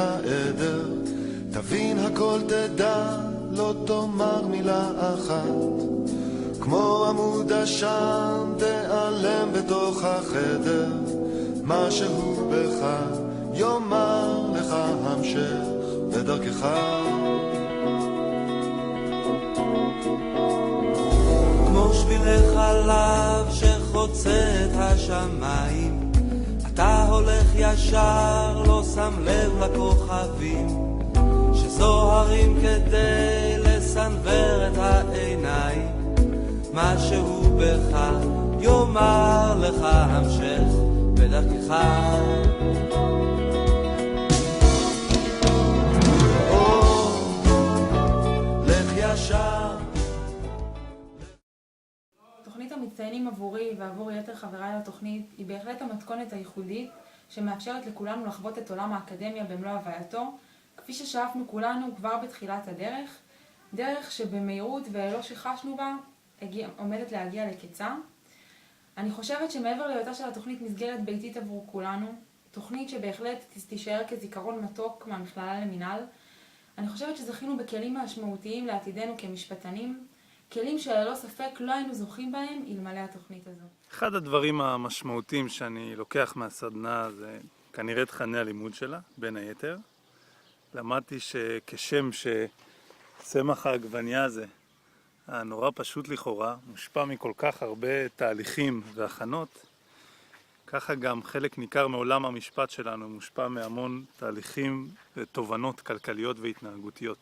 העדר, תבין הכל תדע, לא תאמר מילה אחת. כמו עמוד עשן תיעלם בתוך החדר, משהו בך יאמר לך המשך בדרכך. כמו שבילי חלב שחוצה את השמיים, אתה הולך ישר, לא שם לב לכוכבים שזוהרים כדי לסנבר את העיניים. משהו בך יאמר לך המשך בדרכך. לך ישר. תוכנית המצטיינים עבורי ועבור יתר חבריי לתוכנית היא בהחלט המתכונת הייחודית שמאפשרת לכולנו לחוות את עולם האקדמיה במלוא הווייתו, כפי ששאפנו כולנו כבר בתחילת הדרך, דרך שבמהירות ולא שחשנו בה עומדת להגיע לקצה. אני חושבת שמעבר להיותה של התוכנית מסגרת ביתית עבור כולנו, תוכנית שבהחלט תישאר כזיכרון מתוק מהמכללה למינהל, אני חושבת שזכינו בכלים משמעותיים לעתידנו כמשפטנים, כלים שללא ספק לא היינו זוכים בהם אלמלא התוכנית הזו. אחד הדברים המשמעותיים שאני לוקח מהסדנה זה כנראה תכני הלימוד שלה, בין היתר. למדתי שכשם שצמח העגבנייה הזה, הנורא פשוט לכאורה, מושפע מכל כך הרבה תהליכים והכנות, ככה גם חלק ניכר מעולם המשפט שלנו מושפע מהמון תהליכים ותובנות כלכליות והתנהגותיות,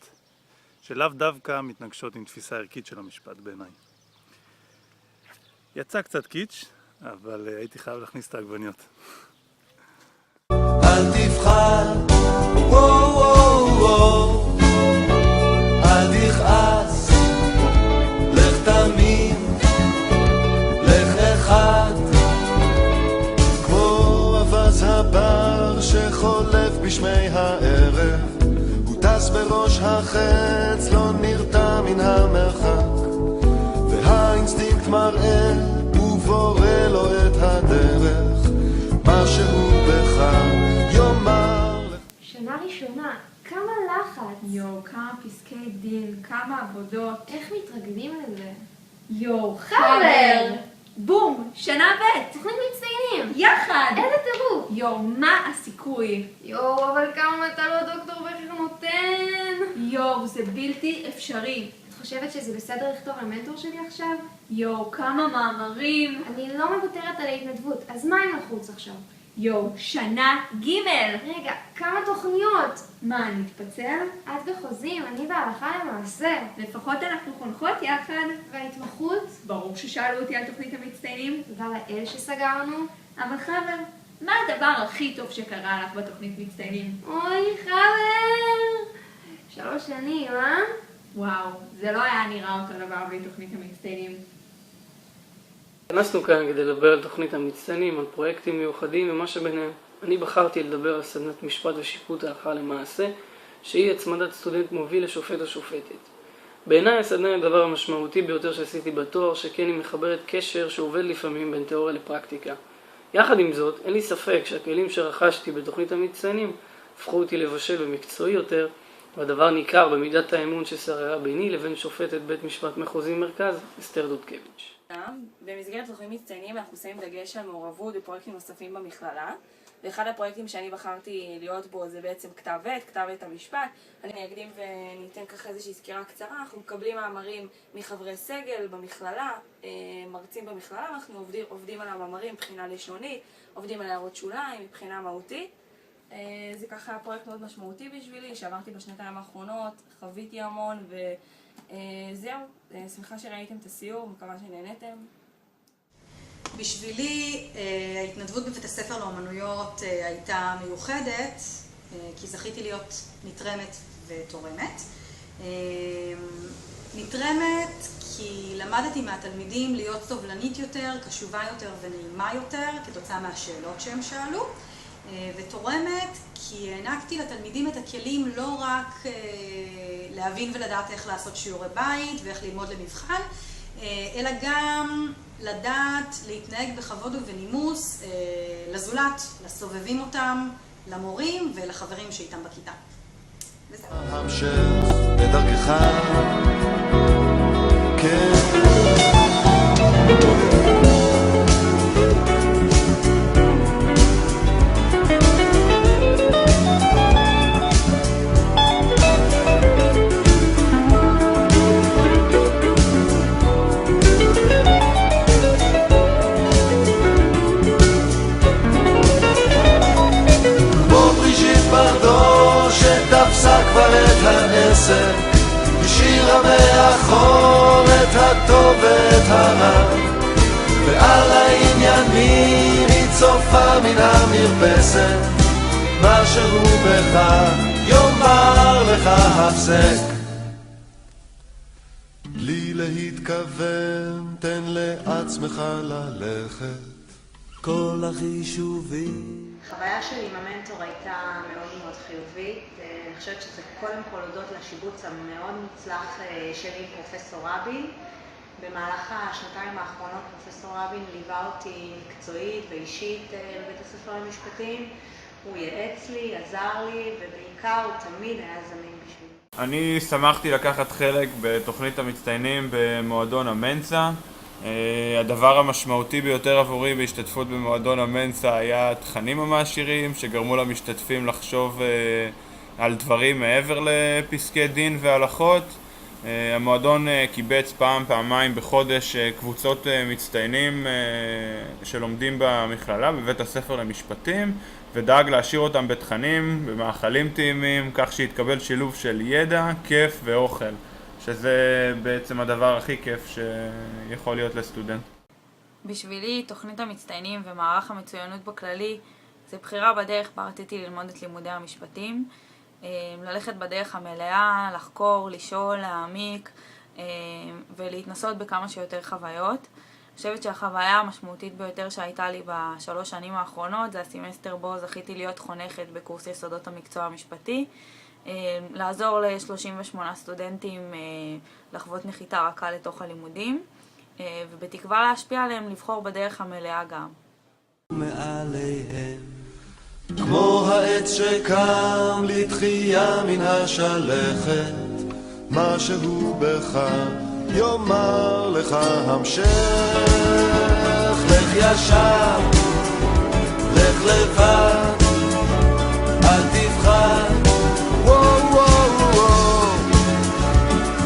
שלאו דווקא מתנגשות עם תפיסה ערכית של המשפט בעיניי. יצא קצת קיץ', אבל הייתי חייב להכניס את העגבניות. אל תבחר, וואו וואו וואו, אל תכעס, לך תמיד, לך אחד, כמו אבז הבר שחולף בשמי הערב, הוא טס בראש החץ, לא נרתע מן המרחק, והאינסטינקט מראה ובורא לו את הדרך, משהו בך יאמר. שנה ראשונה, כמה לחץ. יו, כמה פסקי דין, כמה עבודות. איך מתרגלים לזה? יו, חבר! בום, שנה ב' תוכנית מצטיינים! יחד! איזה טירוף! יו, מה הסיכוי? יואו, אבל כמה אתה לא דוקטור בכך נותן? יו, זה בלתי אפשרי. את חושבת שזה בסדר לכתוב למנטור שלי עכשיו? יו, כמה מאמרים. אני לא מוותרת על ההתנדבות, אז מה אם לחוץ עכשיו? יו, שנה ג'. רגע, כמה תוכניות? מה, נתפצל? את בחוזים, אני בהלכה למעשה. לפחות אנחנו חונכות יחד. וההתמחות? ברור ששאלו אותי על תוכנית המצטיינים. תודה לאל שסגרנו. אבל חבר, מה הדבר הכי טוב שקרה לך בתוכנית מצטיינים? אוי, חבר! 3 שנים, אה? וואו, זה לא היה נראה אותו דבר בלי תוכנית המצטיינים. התכנסנו כאן כדי לדבר על תוכנית המצטיינים, על פרויקטים מיוחדים ומה שביניהם. אני בחרתי לדבר על סדנת משפט ושיפוט ההלכה למעשה, שהיא הצמדת סטודנט מוביל לשופט או שופטת. בעיניי הסדנה היא הדבר המשמעותי ביותר שעשיתי בתואר, שכן היא מחברת קשר שעובד לפעמים בין תיאוריה לפרקטיקה. יחד עם זאת, אין לי ספק שהכלים שרכשתי בתוכנית המצטיינים הפכו אותי לבשל ומקצועי יותר, והדבר ניכר במידת האמון ששררה ביני לבין שופטת בית משפט מחוזי מרכז, אסתר דודקביץ'. במסגרת תוכנית מצטיינים אנחנו שמים דגש על מעורבות בפרויקטים נוספים במכללה, ואחד הפרויקטים שאני בחרתי להיות בו זה בעצם כתב עת המשפט. אני אקדים וניתן ככה איזושהי סקירה קצרה. אנחנו מקבלים מאמרים מחברי סגל במכללה, מרצים במכללה, אנחנו עובדים על המאמרים מבחינה לשונית, עובדים על הערות שוליים מבחינה מהותית. זה ככה פרויקט מאוד משמעותי בשבילי, שעברתי בשנתיים האחרונות, חוויתי המון וזהו, שמחה שראיתם את הסיור, מקווה שנהנתם. בשבילי ההתנדבות בבית הספר לאומנויות הייתה מיוחדת, כי זכיתי להיות נתרמת ותורמת. נתרמת כי למדתי מהתלמידים להיות סובלנית יותר, קשובה יותר ונעימה יותר כתוצאה מהשאלות שהם שאלו. ותורמת כי הענקתי לתלמידים את הכלים לא רק להבין ולדעת איך לעשות שיעורי בית ואיך ללמוד למבחן, אלא גם לדעת להתנהג בכבוד ובנימוס לזולת, לסובבים אותם, למורים ולחברים שאיתם בכיתה. וזהו. המשך בדרכך, כן. שתפסה כבר את העסק, השאירה מאחור את הטוב ואת הרע, ועל העניינים היא צופה מן המרפסת, משהו בך יאמר לך הפסק. בלי להתכוון תן לעצמך ללכת כל החישובים. החוויה שלי עם המנטור הייתה מאוד מאוד חיובית. אני חושבת שזה קודם כל הודות לשיבוץ המאוד מוצלח שלי עם פרופסור רבין. במהלך השנתיים האחרונות פרופסור רבין ליווה אותי מקצועית ואישית בבית הספר למשפטים. הוא ייעץ לי, עזר לי, ובעיקר הוא תמיד היה זמין בשבילי. אני שמחתי לקחת חלק בתוכנית המצטיינים במועדון המנסה. הדבר המשמעותי ביותר עבורי בהשתתפות במועדון המנסה היה התכנים המעשירים שגרמו למשתתפים לחשוב על דברים מעבר לפסקי דין והלכות. המועדון קיבץ פעמיים בחודש קבוצות מצטיינים שלומדים במכללה בבית הספר למשפטים, ודאג להשאיר אותם בתכנים, במאכלים טעימים, כך שיתקבל שילוב של ידע, כיף ואוכל, שזה בעצם הדבר הכי כיף שיכול להיות לסטודנט. בשבילי תוכנית המצטיינים ומערך המצוינות בכללי זה בחירה בדרך בה רציתי ללמוד את לימודי המשפטים, ללכת בדרך המלאה, לחקור, לשאול, להעמיק ולהתנסות בכמה שיותר חוויות. אני חושבת שהחוויה המשמעותית ביותר שהייתה לי בשלוש שנים האחרונות זה הסמסטר בו זכיתי להיות חונכת בקורס יסודות המקצוע המשפטי, לעזור ל38 סטודנטים לחוות נחיתה רכה לתוך הלימודים, ובתקווה להשפיע עליהם לבחור בדרך המלאה גם. מעליהם כמו העץ שקם לתחייה מן השלכת, משהו בך יאמר לך המשך. לך ישר, לך לבד, אל תבחר,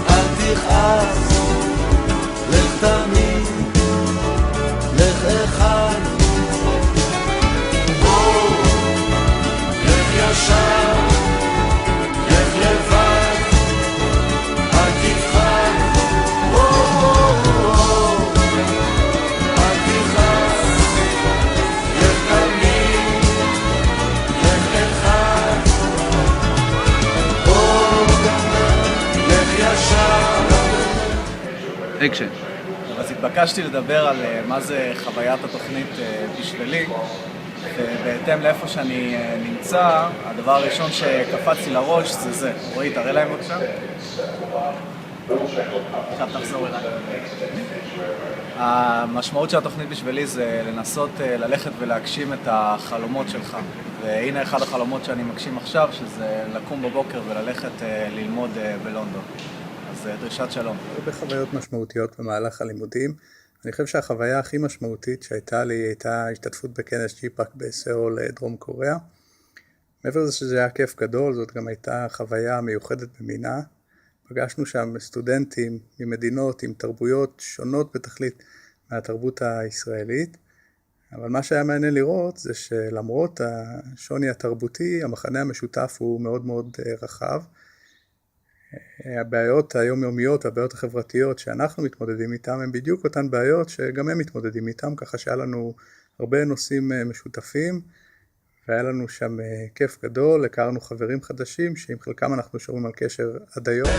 אל תכעס, לך תמיד, לך אחד, לך ישר, לך לבד, אל תבחר, אל תכעס, לך תמיד, לך אחד, לך ישר. אקשן. אז התבקשתי לדבר על מה זה חוויית התוכנית בשבילי, ובהתאם לאיפה שאני נמצא, הדבר הראשון שקפצתי לראש זה. רועי, תראה להם בבקשה. עכשיו תחזור אליי. המשמעות של התוכנית בשבילי זה לנסות ללכת ולהגשים את החלומות שלך. והנה אחד החלומות שאני מגשים עכשיו, שזה לקום בבוקר וללכת ללמוד בלונדון. אז דרישת שלום. הרבה חוויות משמעותיות במהלך הלימודים. אני חושב שהחוויה הכי משמעותית שהייתה לי הייתה השתתפות בכנס ג'יפאק בסיאול דרום קוריאה. מעבר לזה שזה היה כיף גדול, זאת גם הייתה חוויה מיוחדת במינה. פגשנו שם סטודנטים ממדינות עם תרבויות שונות בתכלית מהתרבות הישראלית. אבל מה שהיה מעניין לראות זה שלמרות השוני התרבותי, המחנה המשותף הוא מאוד מאוד רחב. הבעיות היומיומיות והבעיות החברתיות שאנחנו מתמודדים איתם הם בדיוק אותן בעיות שגם הם מתמודדים איתם, ככה שהיה לנו הרבה נושאים משותפים והיה לנו שם כיף גדול, הכרנו חברים חדשים שעם חלקם אנחנו שומרים על קשר עד היום.